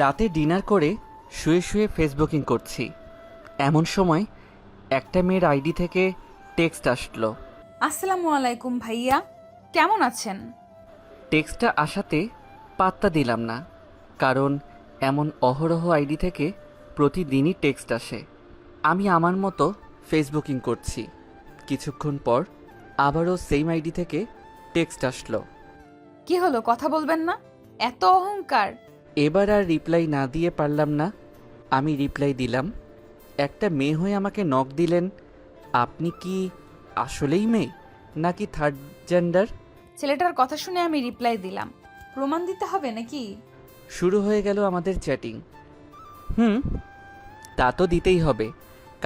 রাতে ডিনার করে শুয়ে শুয়ে ফেসবুকিং করছি, এমন সময় একটা মেয়ের আইডি থেকে টেক্সট আসলো। আসসালামু আলাইকুম ভাইয়া, কেমন আছেন? টেক্সটটা আসাতে পাত্তা দিলাম না, কারণ এমন অহরহ আইডি থেকে প্রতিদিনই টেক্সট আসে। আমি আমার মতো ফেসবুকিং করছি, কিছুক্ষণ পর আবারও সেম আইডি থেকে টেক্সট আসলো। কি হলো, কথা বলবেন না? এত অহংকার! এবার আর রিপ্লাই না দিয়ে পারলাম না, আমি রিপ্লাই দিলাম। একটা মেয়ে হয়ে আমাকে নক দিলেন, আপনি কি আসলেই মেয়ে নাকি থার্ড জেন্ডার? ছেলেটার কথা শুনে আমি রিপ্লাই দিলাম। প্রমাণ দিতে হবে নাকি? শুরু হয়ে গেল আমাদের চ্যাটিং। হুম, তা তো দিতেই হবে,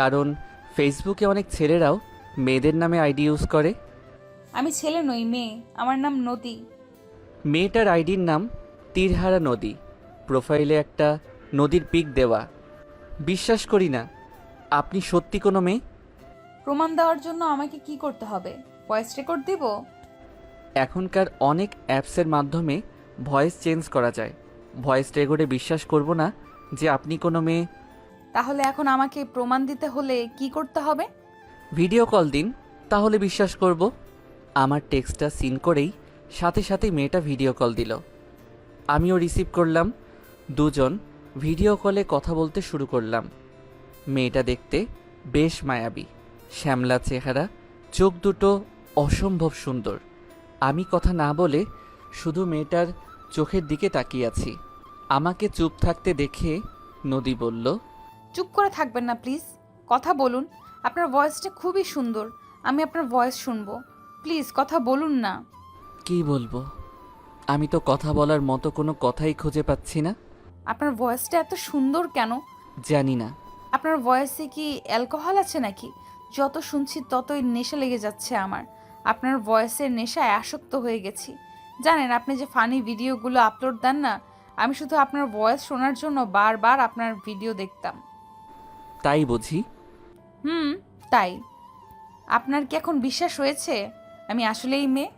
কারণ ফেসবুকে অনেক ছেলেরাও মেয়েদের নামে আইডি ইউজ করে। আমি ছেলে নই, মেয়ে। আমার নাম নদী। মেয়েটার আইডির নাম তীরহারা নদী, প্রোফাইলে একটা নদীর পিক দেওয়া। বিশ্বাস করি না আপনি সত্যি কোনো মেয়ে। প্রমাণ দেওয়ার জন্য আমাকে কি করতে হবে? ভয়েস রেকর্ড দিব? এখনকার অনেক অ্যাপসের মাধ্যমে ভয়েস চেঞ্জ করা যায়। ভয়েস রেকর্ডে বিশ্বাস করব না যে আপনি কোনো মেয়ে। তাহলে এখন আমাকে প্রমাণ দিতে হলে কি করতে হবে? ভিডিও কল দিন, তাহলে বিশ্বাস করব। আমার টেক্সটটা সিন করেই সাথে সাথে মেয়েটা ভিডিও কল দিল, আমিও রিসিভ করলাম। দুজন ভিডিও কলে কথা বলতে শুরু করলাম। মেয়েটা দেখতে বেশ মায়াবী, শ্যামলা চেহারা, চোখ দুটো অসম্ভব সুন্দর। আমি কথা না বলে শুধু মেয়েটার চোখের দিকে তাকিয়ে আছি। আমাকে চুপ থাকতে দেখে নদী বলল, চুপ করে থাকবেন না প্লিজ, কথা বলুন। আপনার ভয়েসটা খুবই সুন্দর, আমি আপনার ভয়েস শুনবো। প্লিজ কথা বলুন না। কি বলবো? আমি তো কথা বলার মতো কোনো কথাই খুঁজে পাচ্ছি না। আপনার ভয়েসটা এত সুন্দর কেন? জানি না। আপনার ভয়েসে কি অ্যালকোহল আছে নাকি? যত শুনছি ততই নেশা লেগে যাচ্ছে আমার। আপনার ভয়েসের নেশায় আসক্ত হয়ে গেছি। জানেন, আপনি যে ফানি ভিডিওগুলো আপলোড দেন না, আমি শুধু আপনার ভয়েস শোনার জন্য বারবার আপনার ভিডিও দেখতাম। তাই বুঝি? হুম, তাই। আপনার কি এখন বিশ্বাস হয়েছে আমি আসলেই মেয়ে?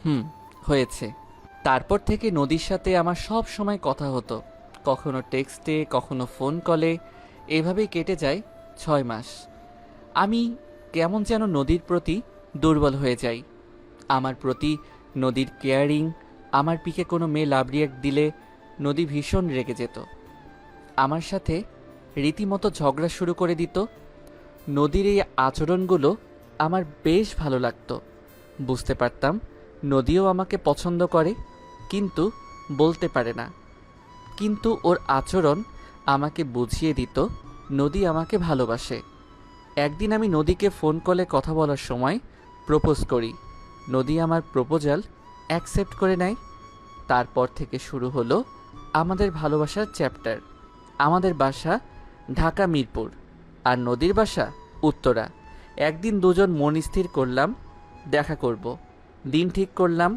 হুম, হয়েছে। তারপর থেকে নদীর সাথে আমার সব সময় কথা হতো, কখনো টেক্সটে, কখনো ফোন কলে। এভাবেই কেটে যায় 6 মাস। আমি কেমন যেন নদীর প্রতি দুর্বল হয়ে যাই। আমার প্রতি নদীর কেয়ারিং, আমার পিকে কোনো মেয়ে লাভ রিয়াক্ট দিলে নদী ভীষণ রেগে যেত, আমার সাথে রীতিমতো ঝগড়া শুরু করে দিত। নদীর এই আচরণগুলো আমার বেশ ভালো লাগতো। বুঝতে পারতাম নদীও আমাকে পছন্দ করে, কিন্তু বলতে পারে না। কিন্তু ওর আচরণ আমাকে বুঝিয়ে দিত নদী আমাকে ভালোবাসে। একদিন আমি নদীকে ফোন কলে কথা বলার সময় প্রপোজ করি। নদী আমার প্রপোজাল অ্যাকসেপ্ট করে নেয়। তারপর থেকে শুরু হলো আমাদের ভালোবাসার চ্যাপ্টার। আমাদের বাসা ঢাকা মিরপুর, আর নদীর বাসা উত্তরা। একদিন দুজন মন স্থির করলাম দেখা করব। দিন ঠিক করলাম,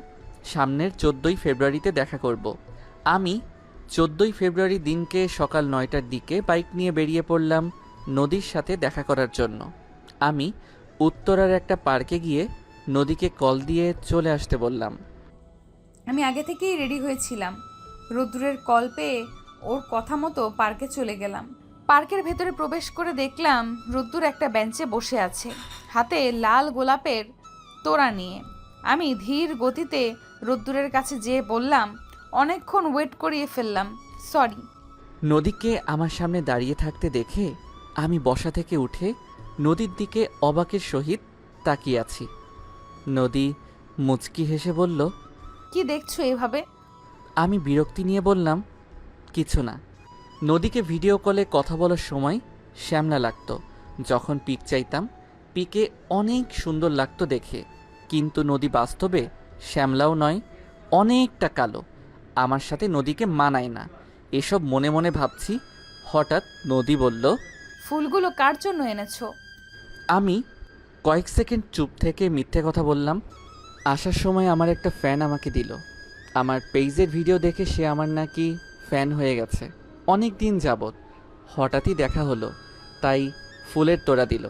সামনের 14ই ফেব্রুয়ারিতে দেখা করব। আমি 14ই ফেব্রুয়ারি দিনকে সকাল 9টার দিকে বাইক নিয়ে বেরিয়ে পড়লাম নদীর সাথে দেখা করার জন্য। আমি উত্তরার একটা পার্কে গিয়ে নদীকে কল দিয়ে চলে আসতে বললাম। আমি আগে থেকেই রেডি হয়েছিলাম। রোদ্দুরের কল পেয়ে ওর কথা মতো পার্কে চলে গেলাম। পার্কের ভেতরে প্রবেশ করে দেখলাম রোদ্দুর একটা বেঞ্চে বসে আছে, হাতে লাল গোলাপের তোড়া নিয়ে। আমি ধীর গতিতে রোদ্দুরের কাছে যেয়ে বললাম, অনেকক্ষণ ওয়েট করিয়ে ফেললাম, সরি। নদীকে আমার সামনে দাঁড়িয়ে থাকতে দেখে আমি বসা থেকে উঠে নদীর দিকে অবাকের সহিত তাকিয়ে আছি। নদী মুচকি হেসে বলল, কি দেখছো এভাবে? আমি বিরক্তি নিয়ে বললাম, কিছু না। নদীকে ভিডিও কলে কথা বলার সময় শ্যামলা লাগতো, যখন পিক চাইতাম পিকে অনেক সুন্দর লাগতো দেখে। কিন্তু নদী বাস্তবে শ্যামলাও নয়, অনেকটা কালো। আমার সাথে নদীকে মানায় না, এসব মনে মনে ভাবছি। হঠাৎ নদী বলল, ফুলগুলো কার জন্য এনেছো? আমি কয়েক সেকেন্ড চুপ থেকে মিথ্যে কথা বললাম। আসার সময় আমার একটা ফ্যান আমাকে দিল। আমার পেজের ভিডিও দেখে সে আমার নাকি ফ্যান হয়ে গেছে অনেক দিন যাবৎ। হঠাৎই দেখা হলো, তাই ফুলের তোড়া দিল।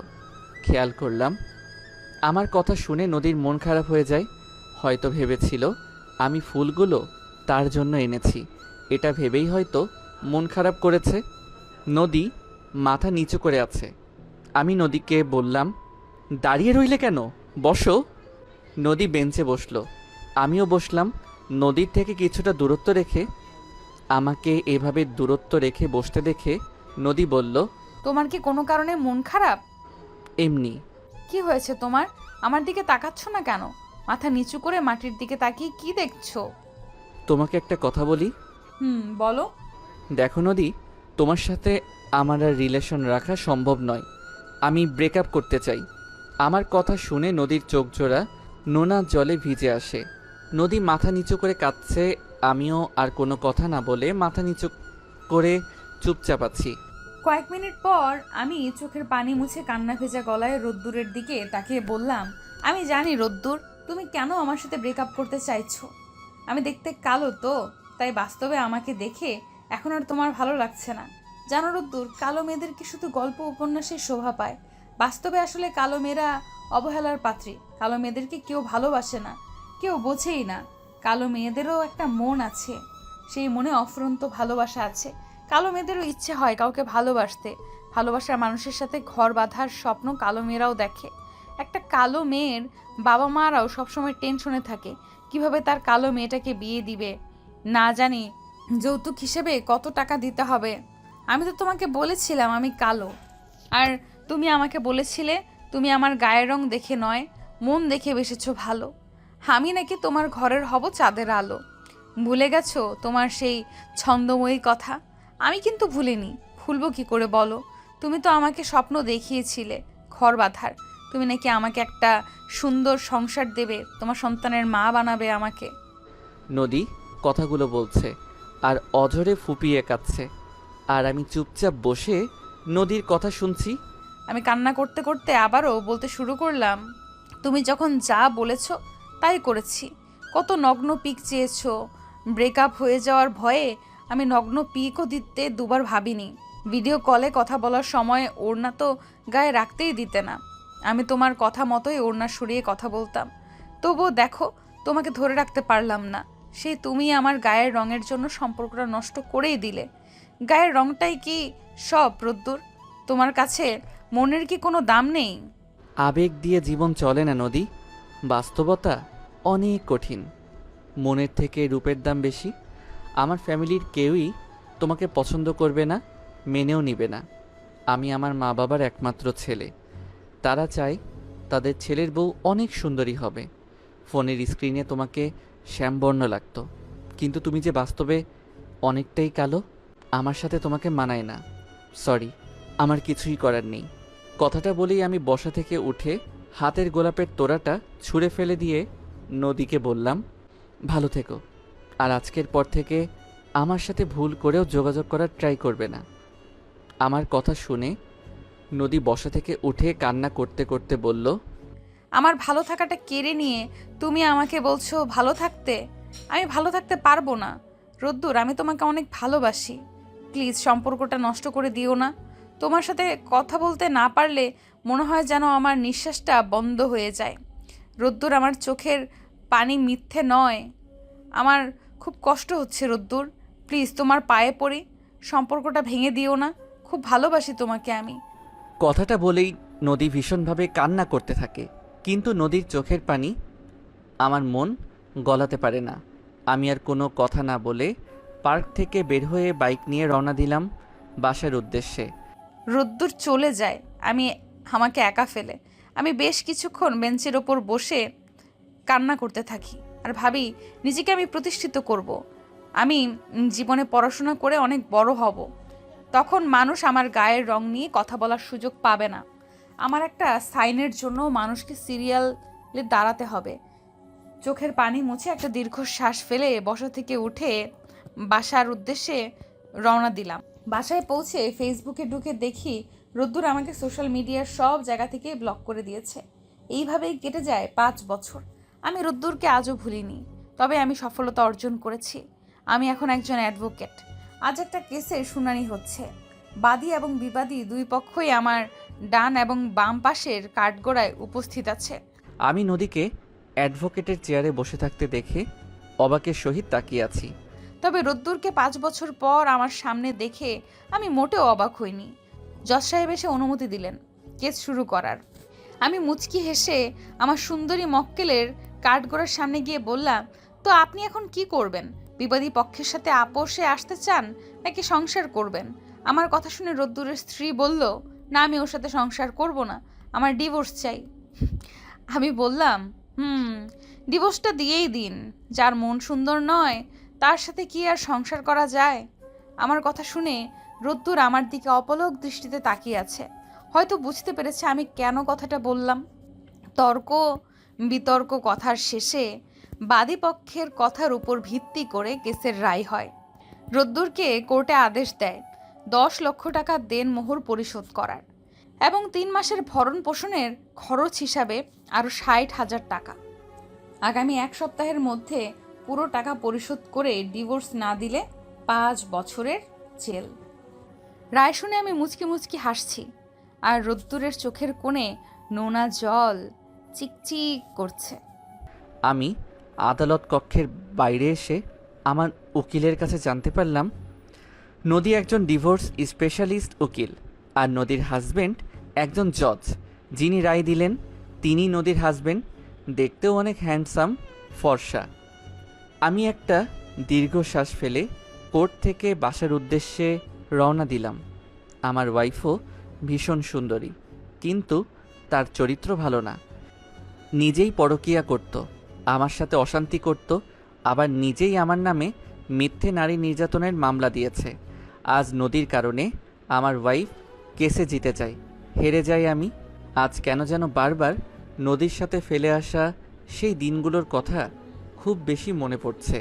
খেয়াল করলাম আমার কথা শুনে নদীর মন খারাপ হয়ে যায়। হয়তো ভেবেছিল আমি ফুলগুলো তার জন্য এনেছি, এটা ভেবেই হয়তো মন খারাপ করেছে। নদী মাথা নিচু করে আছে। আমি নদীকে বললাম, দাঁড়িয়ে রইলে কেন, বসো। নদী বেঞ্চে বসলো, আমিও বসলাম। নদীর থেকে কিছুটা দূরত্ব রেখে আমাকে এভাবে দূরত্ব রেখে বসতে দেখে নদী বলল, তোমার কি কোনো কারণে মন খারাপ? এমনি। কি হয়েছে তোমার? আমার দিকে তাকাচ্ছ না কেন? মাথা নিচু করে মাটির দিকে তাকিয়ে কি দেখছো? তোমাকে একটা কথা বলি। বলো। দেখো নদী, তোমার সাথে আমার আর রিলেশন রাখা সম্ভব নয়। আমি ব্রেকআপ করতে চাই। আমার কথা শুনে নদীর চোখ জোড়া নোনা জলে ভিজে আসে। নদী মাথা নিচু করে কাঁদছে। আমিও আর কোনো কথা না বলে মাথা নিচু করে চুপচাপ আছি। কয়েক মিনিট পর আমি চোখের পানি মুছে কান্না ভেজা গলায় রোদ্দুরের দিকে তাকিয়ে বললাম, আমি জানি রোদ্দুর, তুমি কেন আমার সাথে ব্রেকআপ করতে চাইছো। আমি দেখতে কালো তো, তাই বাস্তবে আমাকে দেখে এখন আর তোমার ভালো লাগছে না। জানো রোদ্দুর, কালো মেয়েদের কি শুধু গল্প উপন্যাসের শোভা পায়? বাস্তবে আসলে কালো মেয়েরা অবহেলার পাত্রী। কালো মেয়েদেরকে কেউ ভালোবাসে না, কেউ বোঝেই না। কালো মেয়েদেরও একটা মন আছে, সেই মনে অফুরন্ত ভালোবাসা আছে। কালো মেয়েদেরও ইচ্ছে হয় কাউকে ভালোবাসতে। ভালোবাসার মানুষের সাথে ঘর বাঁধার স্বপ্ন কালো মেয়েরাও দেখে। একটা কালো মেয়ের বাবা মারাও সবসময় টেনশনে থাকে কিভাবে তার কালো মেয়েটাকে বিয়ে দিবে, না জানি যৌতুক হিসেবে কত টাকা দিতে হবে। আমি তো তোমাকে বলেছিলাম আমি কালো, আর তুমি আমাকে বলেছিলে তুমি আমার গায়ের রং দেখে নয়, মন দেখে বেসেছো ভালো। আমি নাকি তোমার ঘরের হব চাঁদের আলো। ভুলে গেছো তোমার সেই ছন্দময়ী কথা? আমি কিন্তু ভুলিনি, ভুলবো কি করে বলো? তুমি তো আমাকে স্বপ্ন দেখিয়েছিলে ঘর বাঁধার। তুমি নাকি আমাকে একটা সুন্দর সংসার দেবে, তোমার সন্তানের মা বানাবে আমাকে। নদী কথাগুলো বলছে আর অঝরে ফুপিয়ে কাঁদছে, আর আমি চুপচাপ বসে নদীর কথা শুনছি। আমি কান্না করতে করতে আবারও বলতে শুরু করলাম, তুমি যখন যা বলেছো তাই করেছি। কত নগ্ন পিক চেয়েছো, ব্রেকআপ হয়ে যাওয়ার ভয়ে আমি নগ্ন পিকও দিতে দুবার ভাবিনি। ভিডিও কলে কথা বলার সময় ওড়না তো গায়ে রাখতেই দিতে না। আমি তোমার কথা মতোই ওড়না সরিয়ে কথা বলতাম, তবুও দেখো তোমাকে ধরে রাখতে পারলাম না। সেই তুমি আমার গায়ের রঙের জন্য সম্পর্কটা নষ্ট করেই দিলে। গায়ের রঙটাই কি সব রোদ্দুর? তোমার কাছে মনের কি কোনো দাম নেই? আবেগ দিয়ে জীবন চলে না নদী, বাস্তবতা অনেক কঠিন। মনের থেকে রূপের দাম বেশি। আমার ফ্যামিলির কেউই তোমাকে পছন্দ করবে না, মেনেও নিবে না। আমি আমার মা বাবার একমাত্র ছেলে। তারা চায় তাদের ছেলের বউ অনেক সুন্দরী হবে। ফোনের স্ক্রিনে তোমাকে শ্যামবর্ণ লাগতো, কিন্তু তুমি যে বাস্তবে অনেকটাই কালো। আমার সাথে তোমাকে মানায় না। সরি, আমার কিছুই করার নেই। কথাটা বলেই আমি বসা থেকে উঠে হাতের গোলাপের তোড়াটা ছুঁড়ে ফেলে দিয়ে নদীকে বললাম, ভালো থেকো। আর আজকের পর থেকে আমার সাথে ভুল করেও যোগাযোগ করার ট্রাই করবে না। আমার কথা শুনে নদী বসা থেকে উঠে কান্না করতে করতে বলল, আমার ভালো থাকাটা কেড়ে নিয়ে তুমি আমাকে বলছো ভালো থাকতে? আমি ভালো থাকতে পারবো না রোদ্দুর, আমি তোমাকে অনেক ভালোবাসি। প্লিজ সম্পর্কটা নষ্ট করে দিও না। তোমার সাথে কথা বলতে না পারলে মনে হয় যেন আমার নিঃশ্বাসটা বন্ধ হয়ে যায়। রোদ্দুর, আমার চোখের পানি মিথ্যে নয়, আমার খুব কষ্ট হচ্ছে রোদ্দুর। প্লিজ তোমার পায়ে পড়ি, সম্পর্কটা ভেঙে দিও না। খুব ভালোবাসি তোমাকে আমি। কথাটা বলেই নদী ভীষণভাবে কান্না করতে থাকে, কিন্তু নদীর চোখের পানি আমার মন গলাতে পারে না। আমি আর কোনো কথা না বলে পার্ক থেকে বের হয়ে বাইক নিয়ে রওনা দিলাম বাসার উদ্দেশ্যে। রোদ্দুর চলে যায় আমাকে একা ফেলে। আমি বেশ কিছুক্ষণ বেঞ্চের ওপর বসে কান্না করতে থাকি আর ভাবি নিজেকে আমি প্রতিষ্ঠিত করব। আমি জীবনে পড়াশোনা করে অনেক বড় হব। তখন মানুষ আমার গায়ের রং নিয়ে কথা বলার সুযোগ পাবে না। আমার একটা সাইনের জন্য মানুষকে সিরিয়ালে দাঁড়াতে হবে। চোখের পানি মুছে একটা দীর্ঘশ্বাস ফেলে বসা থেকে উঠে বাসার উদ্দেশ্যে রওনা দিলাম। বাসায় পৌঁছে ফেসবুকে ঢুকে দেখি রোদ্দুর আমাকে সোশ্যাল মিডিয়ার সব জায়গা থেকে ব্লক করে দিয়েছে। এইভাবেই কেটে যায় 5 বছর। আমি রোদ্দুরকে আজও ভুলিনি, তবে আমি সফলতা অর্জন করেছি। আমি এখন একজন অ্যাডভোকেট। আজ একটা কেসের শুনানি হচ্ছে। বাদী এবং বিবাদী দুই পক্ষই আমার ডান এবং বাম পাশের কাঠগড়ায় উপস্থিত আছে। আমি নদীকে অ্যাডভোকেটের চেয়ারে বসে থাকতে দেখে অবাকের সহিত তাকিয়ে আছি। তবে রোদ্দুরকে 5 বছর পর আমার সামনে দেখে আমি মোটেও অবাক হইনি। জজ সাহেব এসে অনুমতি দিলেন কেস শুরু করার। আমি মুচকি হেসে আমার সুন্দরী মক্কেলের কাঠগড়ার সামনে গিয়ে বললাম, তো আপনি এখন কি করবেন? বিবাদী পক্ষের সাথে আপোষে আসতে চান নাকি সংসার করবেন? আমার কথা শুনে রোদ্দুরের স্ত্রী বলল, না, আমি ওর সাথে সংসার করব না, আমার ডিভোর্স চাই। আমি বললাম, ডিভোর্সটা দিয়েই দিন। যার মন সুন্দর নয় তার সাথে কি আর সংসার করা যায়? আমার কথা শুনে রোদ্দুর আমার দিকে অপলক দৃষ্টিতে তাকিয়ে আছে। হয়তো বুঝতে পেরেছে আমি কেন কথাটা বললাম। তর্ক বিতর্ক কথার শেষে বাদী পক্ষের কথার উপর ভিত্তি করে কেসের রায় হয়। রোদ্দুরকে কোর্টে আদেশ দেয় 10 লক্ষ টাকা দেনমোহর পরিশোধ করার এবং 3 মাসের ভরণ পোষণের খরচ হিসাবে আরও 60,000 টাকা। আগামী 1 সপ্তাহের মধ্যে পুরো টাকা পরিশোধ করে ডিভোর্স না দিলে 5 বছরের জেল। রায় শুনে আমি মুচকি মুচকি হাসছি, আর রোদ্দুরের চোখের কোণে নোনা জল চিকচিক করছে। আমি আদালত কক্ষের বাইরে এসে আমার উকিলের কাছে জানতে পারলাম নদী একজন ডিভোর্স স্পেশালিস্ট উকিল, আর নদীর হাজবেন্ড একজন জজ। যিনি রায় দিলেন তিনি নদীর হাজবেন্ড, দেখতেও অনেক হ্যান্ডসাম, ফর্সা। আমি একটা দীর্ঘশ্বাস ফেলে কোর্ট থেকে বাসার উদ্দেশ্যে রওনা দিলাম। আমার ওয়াইফও ভীষণ সুন্দরী, কিন্তু তার চরিত্র ভালো না। নিজেই পরকীয়া করত, আমার সাথে অশান্তি করত, আবার নিজেই আমার নামে মিথ্যে নারী নির্যাতনের মামলা দিয়েছে। আজ নদীর কারণে আমার ওয়াইফ কেসে জিতে যায়, হেরে যাই আমি। আজ কেন যেন বারবার নদীর সাথে ফেলে আসা সেই দিনগুলোর কথা খুব বেশি মনে পড়ছে।